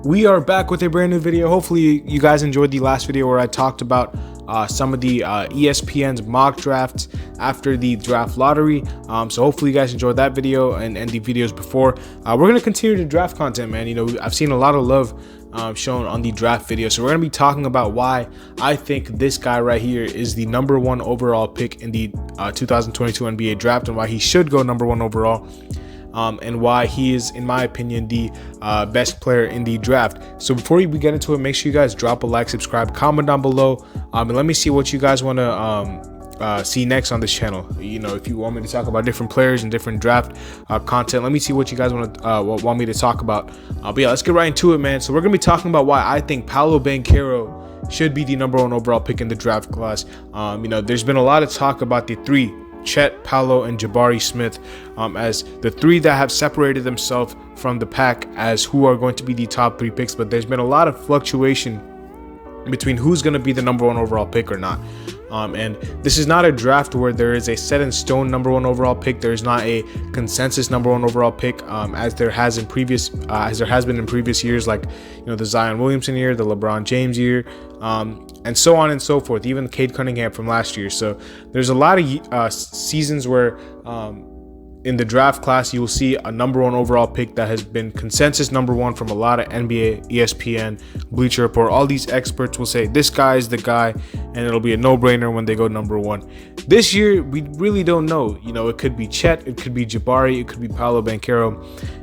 We are back with a brand new video. Hopefully you guys enjoyed the last video where I talked about some of the ESPN's mock drafts after the draft lottery. So hopefully you guys enjoyed that video and the videos before. We're going to continue to draft content, man. You know, I've seen a lot of love shown on the draft video. So we're going to be talking about why I think this guy right here is the #1 overall pick in the 2022 NBA draft and why he should go #1 overall. And why he is, in my opinion, the best player in the draft. So before we get into it, make sure you guys drop a like, subscribe, comment down below, and let me see what you guys want to see next on this channel. You know, if you want me to talk about different players and different draft content, let me see what you guys want me to talk about. But yeah, let's get right into it, man. So we're gonna be talking about why I think Paolo Banchero should be the #1 overall pick in the draft class. You know, there's been a lot of talk about the three: Chet, Paolo, and Jabari Smith, as the three that have separated themselves from the pack as who are going to be the top 3 picks. But there's been a lot of fluctuation between who's going to be the #1 overall pick or not. And this is not a draft where there is a set in stone #1 overall pick. There is not a consensus #1 overall pick, as there has been in previous years, like, you know, the Zion Williamson year, the LeBron James year, and so on and so forth, even Cade Cunningham from last year. So there's a lot of seasons where in the draft class you will see a #1 overall pick that has been consensus #1 from a lot of NBA, ESPN, Bleacher Report. All these experts will say this guy is the guy, and it'll be a no-brainer when they go #1. This year we really don't know. You know, it could be Chet, it could be Jabari, it could be Paolo Banchero.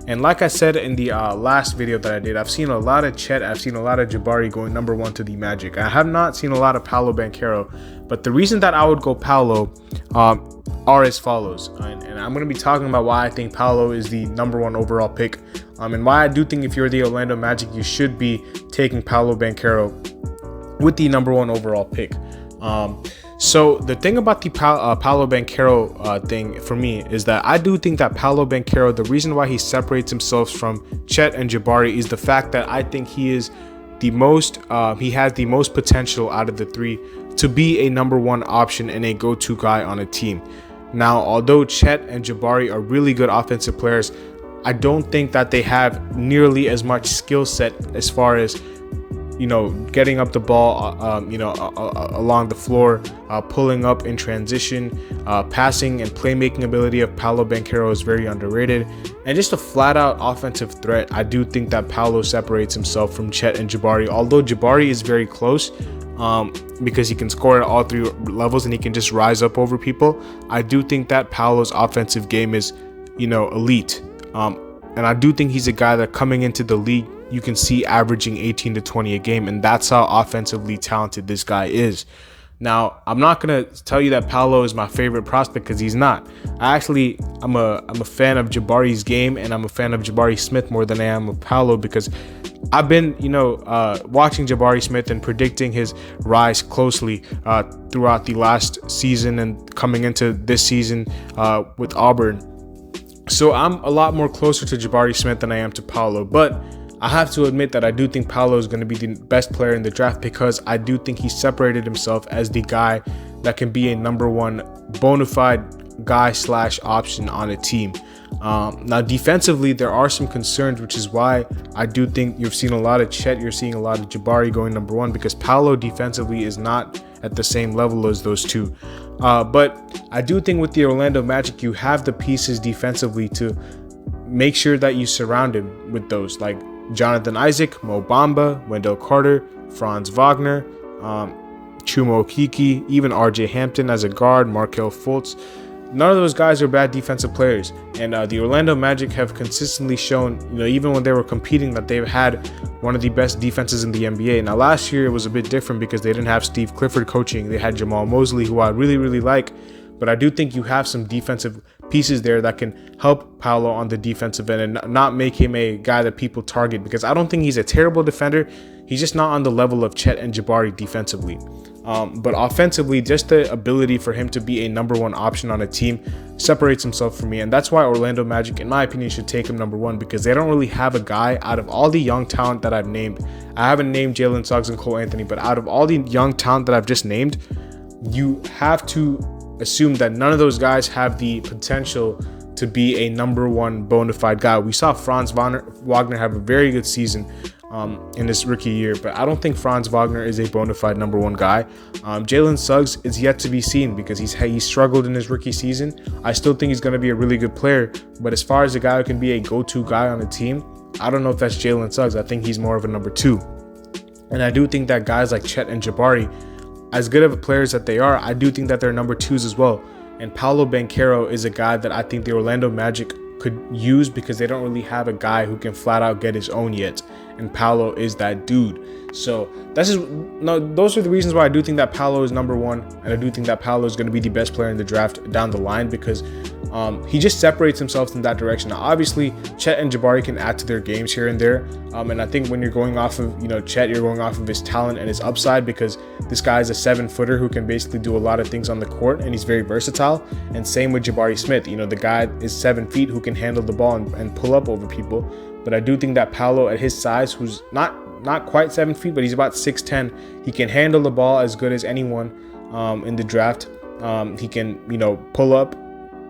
And like I said in the last video that I did, I've seen a lot of Chet, I've seen a lot of Jabari going #1 to the Magic. I have not seen a lot of Paolo Banchero, but the reason that I would go Paolo are as follows. And I'm going to be talking about why I think Paolo is the #1 overall pick, and why I do think if you're the Orlando Magic, you should be taking Paolo Banchero with the #1 overall pick. So the thing about the Paolo Banchero thing for me is that I do think that Paolo Banchero, the reason why he separates himself from Chet and Jabari is the fact that I think he is the most, he has the most potential out of the three to be a #1 option and a go-to guy on a team. Now, although Chet and Jabari are really good offensive players, I don't think that they have nearly as much skill set as far as, you know, getting up the ball, you know, along the floor, pulling up in transition, passing and playmaking ability of Paolo Banchero is very underrated, and just a flat-out offensive threat. I do think that Paolo separates himself from Chet and Jabari, although Jabari is very close, because he can score at all 3 levels and he can just rise up over people. I do think that Paolo's offensive game is, you know, elite, and I do think he's a guy that coming into the league you can see averaging 18 to 20 a game, and that's how offensively talented this guy is. Now, I'm not gonna tell you that Paolo is my favorite prospect, because he's not. I'm a fan of Jabari's game, and I'm a fan of Jabari Smith more than I am of Paolo, because I've been, you know, watching Jabari Smith and predicting his rise closely throughout the last season and coming into this season with Auburn. So I'm a lot more closer to Jabari Smith than I am to Paolo, but I have to admit that I do think Paolo is going to be the best player in the draft, because I do think he separated himself as the guy that can be a #1 bona fide guy / option on a team. Now, defensively, there are some concerns, which is why I do think you've seen a lot of Chet, you're seeing a lot of Jabari going #1, because Paolo defensively is not at the same level as those two. But I do think with the Orlando Magic, you have the pieces defensively to make sure that you surround him with those, like Jonathan Isaac, Mo Bamba, Wendell Carter, Franz Wagner, Chuma Okeke, even RJ Hampton as a guard, Markelle Fultz. None of those guys are bad defensive players, and the Orlando Magic have consistently shown, you know, even when they were competing, that they've had one of the best defenses in the NBA. Now, last year it was a bit different because they didn't have Steve Clifford coaching. They had Jamal Mosley, who I really like, but I do think you have some defensive pieces there that can help Paolo on the defensive end and not make him a guy that people target, because I don't think he's a terrible defender. He's just not on the level of Chet and Jabari defensively. But offensively, just the ability for him to be a #1 option on a team separates himself from me. And that's why Orlando Magic, in my opinion, should take him #1, because they don't really have a guy out of all the young talent that I've named. I haven't named Jalen Suggs and Cole Anthony, but out of all the young talent that I've just named, you have to assume that none of those guys have the potential to be a #1 bona fide guy. We saw Franz Wagner have a very good season, in his rookie year, but I don't think Franz Wagner is a bona fide number one guy. Jalen Suggs is yet to be seen because he struggled in his rookie season. I still think he's going to be a really good player, but as far as a guy who can be a go-to guy on a team, I don't know if that's Jalen Suggs. I think he's more of a number two. And I do think that guys like Chet and Jabari, as good of players that they are, I do think that they're number twos as well. And Paolo Banchero is a guy that I think the Orlando Magic could use because they don't really have a guy who can flat out get his own yet. And Paolo is that dude. So those are the reasons why I do think that Paolo is number one. And I do think that Paolo is going to be the best player in the draft down the line because he just separates himself in that direction. Now, obviously, Chet and Jabari can add to their games here and there. And I think when you're going off of, Chet, you're going off of his talent and his upside because this guy is a 7-footer who can basically do a lot of things on the court and he's very versatile. And same with Jabari Smith. The guy is 7 feet who can handle the ball and pull up over people. But I do think that Paolo at his size, who's not quite 7 feet, but he's about 6'10", he can handle the ball as good as anyone in the draft. He can, pull up.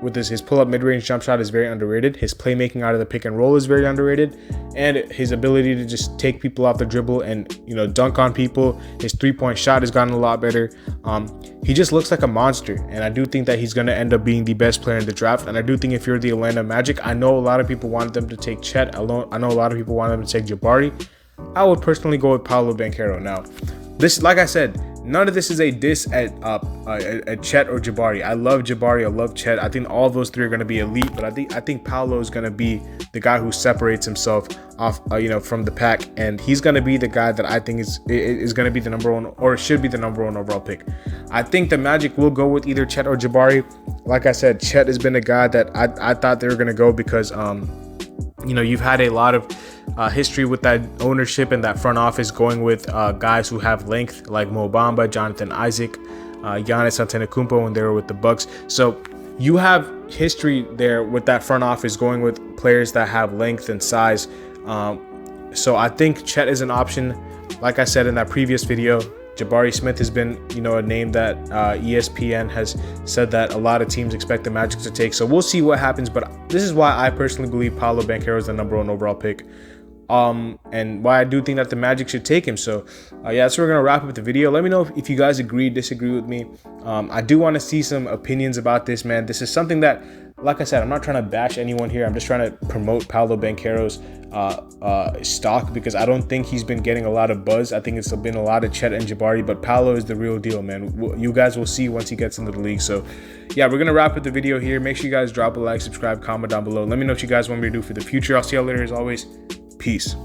With his pull-up mid-range jump shot is very underrated. His playmaking out of the pick and roll is very underrated. And his ability to just take people off the dribble and, dunk on people. His three-point shot has gotten a lot better. He just looks like a monster. And I do think that he's going to end up being the best player in the draft. And I do think if you're the Orlando Magic, I know a lot of people wanted them to take Chet. I know a lot of people wanted them to take Jabari. I would personally go with Paolo Banchero. Now, this, like I said, none of this is a diss at Chet or Jabari. I love Jabari. I love Chet. I think all of those three are going to be elite, but I think Paolo is going to be the guy who separates himself off, from the pack, and he's going to be the guy that I think is going to be the number one, or should be the number one overall pick. I think the Magic will go with either Chet or Jabari. Like I said, Chet has been a guy that I thought they were going to go because you've had a lot of history with that ownership and that front office going with guys who have length like Mo Bamba, Jonathan Isaac, Giannis Antetokounmpo when they were with the Bucks. So you have history there with that front office going with players that have length and size. So I think Chet is an option. Like I said in that previous video, Jabari Smith has been, a name that ESPN has said that a lot of teams expect the Magic to take. So we'll see what happens. But this is why I personally believe Paolo Banchero is the number one overall pick. And why I do think that the Magic should take him. So yeah, so we're gonna wrap up the video. Let me know if you guys agree, disagree with me. I do want to see some opinions about this, man. This is something that, like I said, I'm not trying to bash anyone here. I'm just trying to promote Paolo Banchero's stock because I don't think he's been getting a lot of buzz. I think it's been a lot of Chet and Jabari, but Paolo is the real deal, man. You guys will see once he gets into the league. So yeah, we're gonna wrap up the video here. Make sure you guys drop a like, subscribe, comment down below. Let me know what you guys want me to do for the future. I'll see y'all later as always. Peace.